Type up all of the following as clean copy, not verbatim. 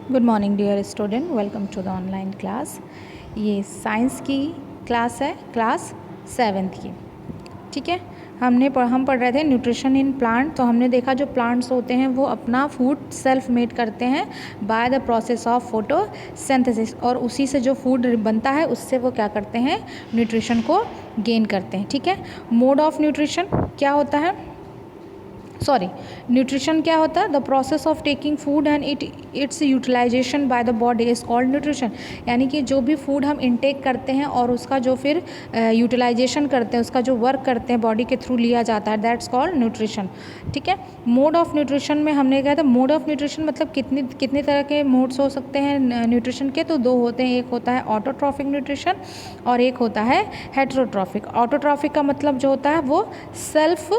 Good morning dear student, welcome to the online class. ये science की class है, class 7th की। ठीक है, हम पढ़ रहे थे न्यूट्रिशन इन प्लांट। तो हमने देखा जो प्लांट्स होते हैं वो अपना फूड सेल्फ मेड करते हैं by the process of photosynthesis, और उसी से जो फूड बनता है उससे वो क्या करते हैं, न्यूट्रिशन को गेन करते हैं। ठीक है, मोड ऑफ न्यूट्रिशन क्या होता है, न्यूट्रिशन क्या होता है, the process of taking food and its utilisation by the body is called nutrition. यानी कि जो भी फूड हम इनटेक करते हैं और उसका जो फिर यूटिलाइजेशन करते हैं, उसका जो वर्क करते हैं बॉडी के थ्रू लिया जाता है, दैट्स कॉल्ड न्यूट्रिशन। ठीक है, मोड ऑफ न्यूट्रिशन में हमने कहा था, मोड ऑफ न्यूट्रिशन मतलब कितने तरह के मोड्स हो सकते हैं न्यूट्रिशन के, तो दो होते हैं। एक होता है ऑटोट्रॉफिक न्यूट्रिशन और एक होता है हेटेरोट्रॉफिक। ऑटोट्रॉफिक का मतलब जो होता है वो सेल्फ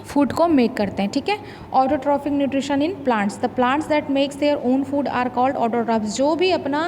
फूड को मेक करते हैं। ठीक है, autotrophic nutrition in plants, the plants that makes their own food are called autotrophs. जो भी अपना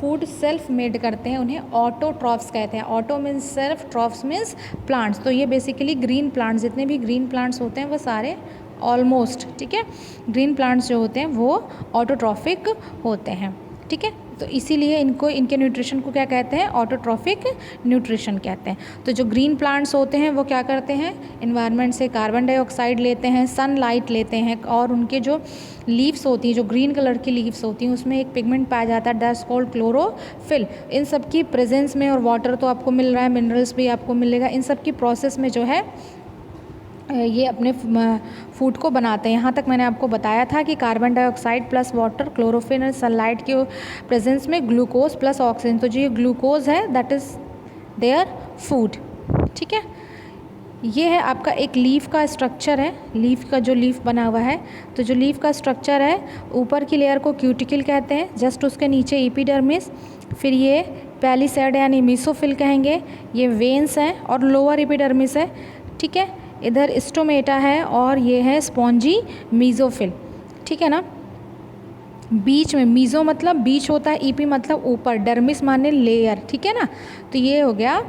फूड सेल्फ मेड करते हैं उन्हें ऑटोट्रॉफ्स कहते हैं। Auto means self, troughs means plants. तो ये बेसिकली ग्रीन प्लांट्स, जितने भी ग्रीन प्लांट्स होते हैं वो सारे ऑलमोस्ट, ठीक है, ग्रीन प्लांट्स जो होते हैं वो ऑटोट्रॉफिक होते हैं। ठीक है, तो इसीलिए इनके न्यूट्रिशन को क्या कहते हैं, ऑटोट्रॉफिक न्यूट्रिशन कहते हैं। तो जो ग्रीन प्लांट्स होते हैं वो क्या करते हैं, इन्वायरमेंट से कार्बन डाइऑक्साइड लेते हैं, सनलाइट लेते हैं, और उनके जो लीव्स होती हैं, जो ग्रीन कलर की लीव्स होती हैं, उसमें एक पिगमेंट पाया जाता है, दैट्स कॉल्ड क्लोरोफिल। इन सब की प्रेजेंस में, और वाटर तो आपको मिल रहा है, मिनरल्स भी आपको मिलेगा, इन सब की प्रोसेस में जो है ये अपने फूड को बनाते हैं। यहाँ तक मैंने आपको बताया था कि carbon dioxide plus water, chlorophyll और सनलाइट के प्रेजेंस में ग्लूकोज प्लस ऑक्सीजन। तो जो ये ग्लूकोज है दैट इज़ देयर फूड। ठीक है, ये है आपका एक लीफ का स्ट्रक्चर है, लीफ का जो लीफ बना हुआ है। तो जो लीफ का स्ट्रक्चर है, ऊपर की लेयर को क्यूटिकल कहते हैं, जस्ट उसके नीचे एपिडर्मिस, फिर ये पैलिसेड यानी मीसोफिल कहेंगे, ये वेन्स हैं और लोअर एपिडर्मिस है। ठीक है, इधर स्टोमेटा है और ये है स्पॉन्जी मीजोफिल। ठीक है ना, बीच में मीजो मतलब बीच होता है, ईपी मतलब ऊपर, डर्मिस माने लेयर। ठीक है ना, तो ये हो गया,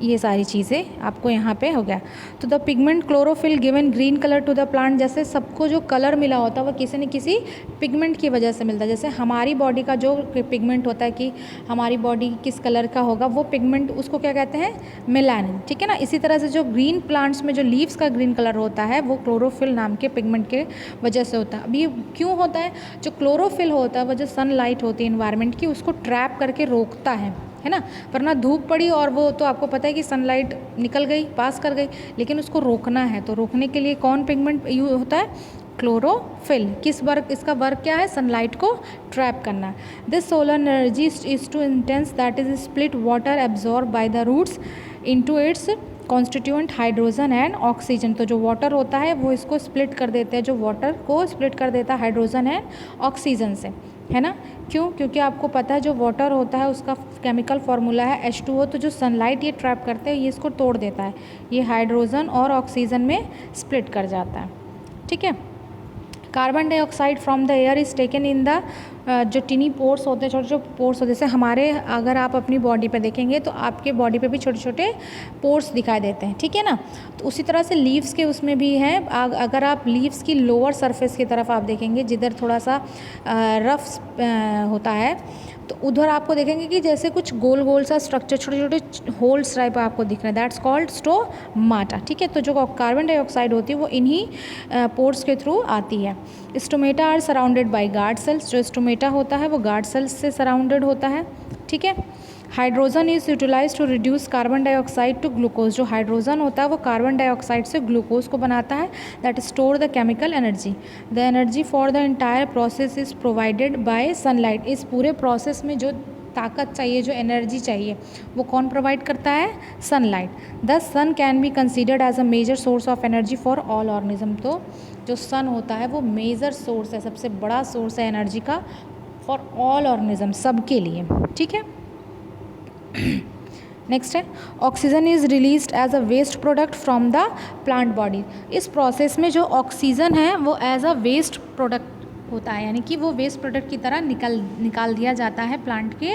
ये सारी चीज़ें आपको यहाँ पे हो गया। तो the pigment chlorophyll given green colour to the plant, जैसे सबको जो कलर मिला होता है वो किसी न किसी पिगमेंट की वजह से मिलता है। जैसे हमारी बॉडी का जो पिगमेंट होता है कि हमारी बॉडी किस कलर का होगा, वो पिगमेंट उसको क्या कहते हैं, मेलानिन। ठीक है ना, इसी तरह से जो ग्रीन प्लांट्स में जो लीव्स का ग्रीन कलर होता है वो क्लोरोफिल नाम के पिगमेंट के वजह से होता है। अब ये क्यों होता है, जो क्लोरोफिल होता है वो जो सनलाइट होती है इन्वायरमेंट की, उसको ट्रैप करके रोकता है ना। वरना धूप पड़ी और वो तो आपको पता है कि सनलाइट निकल गई, पास कर गई, लेकिन उसको रोकना है। तो रोकने के लिए कौन पिगमेंट यूज होता है, क्लोरोफिल। किस वर्क, इसका वर्क क्या है, सनलाइट को ट्रैप करना। This solar energy is too intense that is split water absorb by the roots into its constituent hydrogen and oxygen. तो जो वाटर होता है वो इसको स्प्लिट कर देते हैं, जो वाटर को स्प्लिट कर देता है हाइड्रोजन एंड ऑक्सीजन से, है ना। क्यों, क्योंकि आपको पता है जो वाटर होता है उसका केमिकल फार्मूला है H2O। तो जो सनलाइट ये ट्रैप करते हैं ये इसको तोड़ देता है, ये हाइड्रोजन और ऑक्सीजन में स्प्लिट कर जाता है। ठीक है, carbon dioxide from the air is taken in the, जो टिनी पोर्स होते हैं, छोटे छोटे पोर्स होते हैं, जैसे हमारे, अगर आप अपनी बॉडी पे देखेंगे तो आपके बॉडी पे भी छोटे छोटे पोर्स दिखाई देते हैं। ठीक है ना, तो उसी तरह से लीव्स के उसमें भी हैं। अगर आप लीव्स की लोअर सरफेस की तरफ आप देखेंगे, जिधर थोड़ा सा रफ होता है, तो उधर आपको देखेंगे कि जैसे कुछ गोल गोल सा स्ट्रक्चर, छोटे छोटे होल्स टाइप आपको दिख रहे हैं, दैट्स कॉल्ड स्टोमाटा। ठीक है, तो जो कार्बन डाइऑक्साइड होती है वो इन्हीं पोर्स के थ्रू आती है। Stomata are surrounded by guard cells, जो स्टोमेटा होता है वो गार्ड सेल्स से सराउंडेड होता है। ठीक है, hydrogen is utilise to reduce carbon dioxide to glucose. जो हाइड्रोजन होता है वो कार्बन डाइऑक्साइड से ग्लूकोज को बनाता है, that store the chemical energy. The energy for the entire process is provided by sunlight. इस पूरे प्रोसेस में जो ताकत चाहिए, जो एनर्जी चाहिए, वो कौन प्रोवाइड करता है, sunlight. The sun can be considered as a major source of energy for all organism. तो जो सन होता है वो मेजर सोर्स है, सबसे बड़ा सोर्स है एनर्जी का फॉर ऑल ऑर्गेनिज्म, सबके लिए। ठीक है, नेक्स्ट है, oxygen is released as a waste product from the plant body. इस प्रोसेस में जो ऑक्सीजन है वो एज अ वेस्ट प्रोडक्ट होता है, यानी कि वो वेस्ट प्रोडक्ट की तरह निकाल दिया जाता है प्लांट के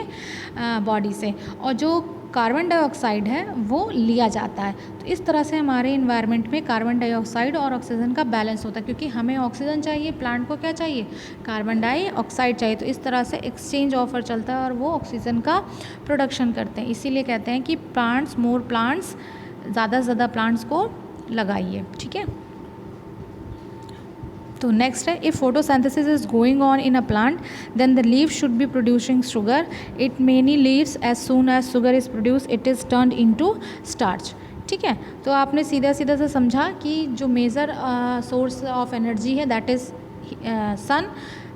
बॉडी से। और जो कार्बन डाइऑक्साइड है वो लिया जाता है। तो इस तरह से हमारे इन्वायरमेंट में कार्बन डाइऑक्साइड और ऑक्सीजन का बैलेंस होता है, क्योंकि हमें ऑक्सीजन चाहिए, प्लांट को क्या चाहिए, कार्बन डाइऑक्साइड चाहिए। तो इस तरह से एक्सचेंज ऑफर चलता है और वो ऑक्सीजन का प्रोडक्शन करते हैं। इसीलिए कहते हैं कि प्लांट्स, मोर प्लांट्स, ज़्यादा से ज़्यादा प्लांट्स को लगाइए। ठीक है, तो नेक्स्ट है, if photosynthesis is going on in a plant then the leave should be producing sugar, it many leaves as soon as sugar is produce it is turned into starch. ठीक है, तो आपने सीधा सीधा से समझा कि जो मेजर सोर्स ऑफ एनर्जी है दैट इज़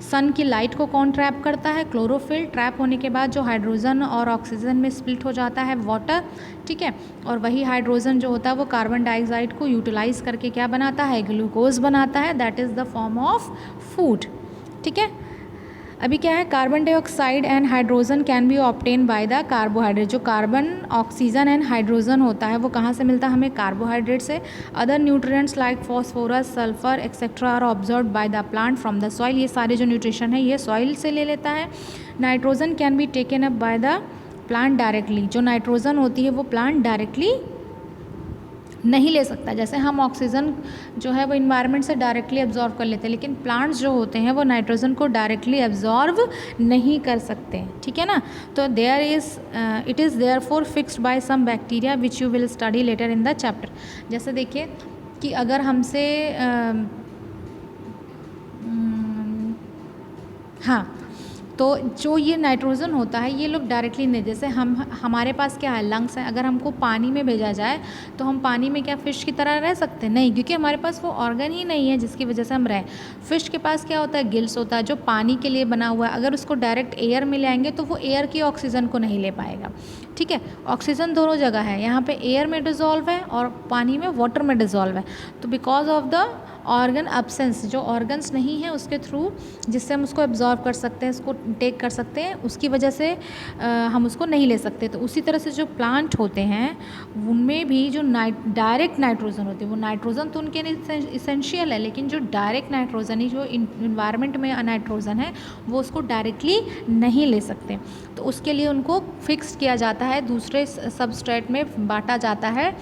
सन की लाइट को कौन ट्रैप करता है, क्लोरोफिल। ट्रैप होने के बाद जो हाइड्रोजन और ऑक्सीजन में स्प्लिट हो जाता है वाटर। ठीक है, और वही हाइड्रोजन जो होता है वो कार्बन डाइऑक्साइड को यूटिलाइज करके क्या बनाता है, ग्लूकोज बनाता है, that is the form of food. ठीक है, अभी क्या है, carbon dioxide and hydrogen can be obtain by the carbohydrate. जो कार्बन, ऑक्सीजन एंड हाइड्रोजन होता है वो कहाँ से मिलता है हमें, कार्बोहाइड्रेट से। Other nutrients like phosphorus, sulphur etcetera are observed by the plant from the soil. ये सारे जो न्यूट्रिशन है ये सॉइल से ले लेता है। Nitrogen can be taken up by the plant directly. जो नाइट्रोजन होती है वो प्लांट डायरेक्टली नहीं ले सकता। जैसे हम ऑक्सीजन जो है वो इन्वायरमेंट से डायरेक्टली एब्जॉर्व कर लेते हैं, लेकिन प्लांट्स जो होते हैं वो नाइट्रोजन को डायरेक्टली एब्जॉर्व नहीं कर सकते। ठीक है ना, तो it is therefore fixed by some bacteria which you will study later in the chapter. जैसे देखिए कि अगर हमसे हाँ, तो जो ये नाइट्रोजन होता है ये लोग डायरेक्टली नहीं, जैसे हमारे पास क्या है, लंग्स हैं। अगर हमको पानी में भेजा जाए तो हम पानी में क्या फ़िश की तरह रह सकते हैं, नहीं, क्योंकि हमारे पास वो ऑर्गन ही नहीं है जिसकी वजह से हम रहें। फ़िश के पास क्या होता है, गिल्स होता है जो पानी के लिए बना हुआ है। अगर उसको डायरेक्ट एयर में ले आएंगे तो वो एयर की ऑक्सीजन को नहीं ले पाएगा। ठीक है, ऑक्सीजन दोनों जगह है, यहाँ पे एयर में डिज़ोल्व है और पानी में वाटर में डिज़ोल्व है। तो because of the organ absence, जो ऑर्गन्स नहीं है उसके थ्रू जिससे हम उसको एब्जॉर्व कर सकते हैं, उसको टेक कर सकते हैं, उसकी वजह से हम उसको नहीं ले सकते। तो उसी तरह से जो प्लांट होते हैं उनमें भी जो डायरेक्ट नाइट्रोजन होती है, वो नाइट्रोजन तो उनके लिए इसेंशियल है, लेकिन जो डायरेक्ट नाइट्रोजन ही जो इन्वायरमेंट में नाइट्रोजन है वो उसको डायरेक्टली नहीं ले सकते। तो उसके लिए उनको फिक्स किया जाता है, दूसरे सबस्ट्रेट में बांटा जाता है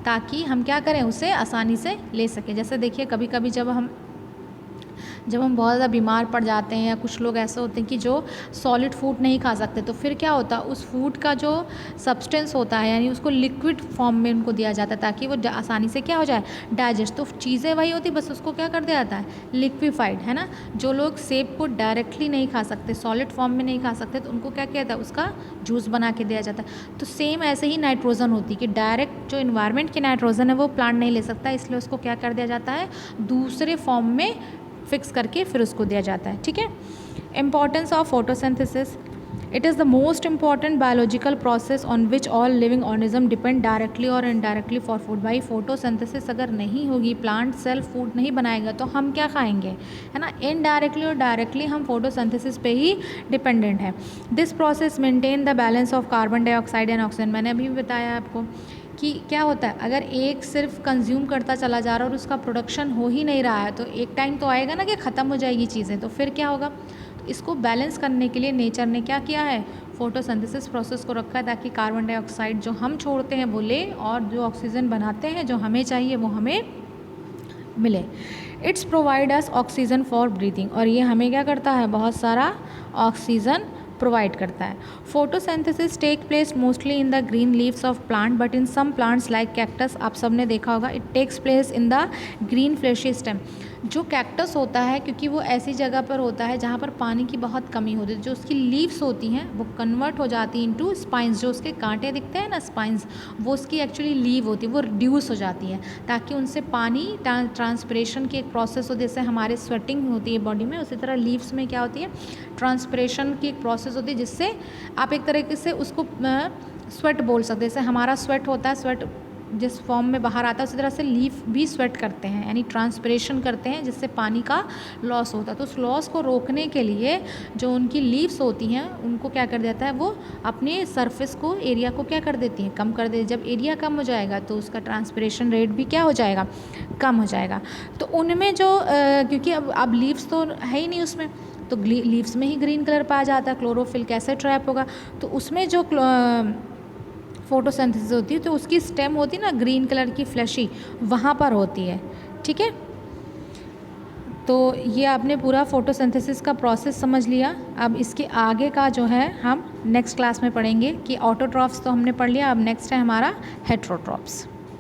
ताकि हम क्या करें, उसे आसानी से ले सकें। जैसे देखिए कभी कभी जब हम बहुत ज़्यादा बीमार पड़ जाते हैं या कुछ लोग ऐसे होते हैं कि जो सॉलिड फूड नहीं खा सकते, तो फिर क्या होता है, उस फूड का जो सब्सटेंस होता है यानी उसको लिक्विड फॉर्म में उनको दिया जाता है ताकि वो आसानी से क्या हो जाए, डाइजेस्ट। तो चीज़ें वही होती, बस उसको क्या कर दिया जाता है, लिक्विफाइड, है ना। जो लोग सेब को डायरेक्टली नहीं खा सकते, सॉलिड फॉर्म में नहीं खा सकते, तो उनको क्या किया जाता है, उसका जूस बना के दिया जाता है। तो सेम ऐसे ही नाइट्रोजन होती है कि डायरेक्ट जो इन्वायरमेंट की नाइट्रोजन है वो प्लांट नहीं ले सकता, इसलिए उसको क्या कर दिया जाता है, दूसरे फॉर्म में फिक्स करके फिर उसको दिया जाता है। ठीक है, importance of photosynthesis, it is the most important biological process on which all living organism depend directly और इनडायरेक्टली फॉर फूड। भाई फोटोसिंथेसिस अगर नहीं होगी, प्लांट सेल्फ फूड नहीं बनाएगा तो हम क्या खाएंगे, है ना। इनडायरेक्टली और डायरेक्टली हम फोटोसिंथेसिस पे ही डिपेंडेंट है। This process maintain the balance of carbon dioxide and oxygen. मैंने अभी भी बताया आपको कि क्या होता है, अगर एक सिर्फ कंज्यूम करता चला जा रहा है और उसका प्रोडक्शन हो ही नहीं रहा है तो एक टाइम तो आएगा ना कि ख़त्म हो जाएगी चीज़ें, तो फिर क्या होगा। तो इसको बैलेंस करने के लिए नेचर ने क्या किया है, फोटोसिंथेसिस प्रोसेस को रखा है ताकि कार्बन डाइऑक्साइड जो हम छोड़ते हैं वो ले और जो ऑक्सीजन बनाते हैं जो हमें चाहिए वो हमें मिले। It's provide us oxygen for breathing, और ये हमें क्या करता है, बहुत सारा ऑक्सीजन प्रोवाइड करता है। Photosynthesis take place mostly in the green leaves of plant but in some plants like cactus, आप सब ने देखा होगा, it takes place in the green fleshy stem. जो कैक्टस होता है क्योंकि वो ऐसी जगह पर होता है जहाँ पर पानी की बहुत कमी होती है, जो उसकी लीव्स होती हैं वो कन्वर्ट हो जाती हैं इनटू स्पाइंस। जो उसके कांटे दिखते हैं ना स्पाइंस, वो उसकी एक्चुअली लीव होती है, वो रिड्यूस हो जाती है ताकि उनसे पानी ट्रांसपिरेशन की एक प्रोसेस हो, जैसे हमारे स्वेटिंग होती है बॉडी में, उसी तरह लीव्स में क्या होती है, ट्रांसपिरेशन की एक प्रोसेस होती है जिससे आप एक तरीके से उसको स्वेट बोल सकते हैं। जैसे हमारा स्वेट होता है, स्वेट जिस फॉर्म में बाहर आता है उसी तरह से लीफ भी स्वेट करते हैं यानी ट्रांसपिरेशन करते हैं जिससे पानी का लॉस होता है। तो उस लॉस को रोकने के लिए जो उनकी लीव्स होती हैं उनको क्या कर देता है, वो अपने सरफेस को, एरिया को क्या कर देती हैं, कम कर देती है। जब एरिया कम हो जाएगा तो उसका ट्रांसपिरेशन रेट भी क्या हो जाएगा, कम हो जाएगा। तो उनमें जो क्योंकि अब लीव्स तो है ही नहीं उसमें, तो लीव्स में ही ग्रीन कलर पाया जाता है, क्लोरोफिल कैसे ट्रैप होगा। तो उसमें जो फोटोसिंथेसिस होती है, तो उसकी स्टेम होती है ना ग्रीन कलर की फ्लैशी, वहाँ पर होती है। ठीक है, तो ये आपने पूरा फोटोसिंथेसिस का प्रोसेस समझ लिया। अब इसके आगे का जो है हम नेक्स्ट क्लास में पढ़ेंगे कि ऑटोट्रॉफ्स तो हमने पढ़ लिया, अब नेक्स्ट है हमारा हेट्रोट्रॉफ्स।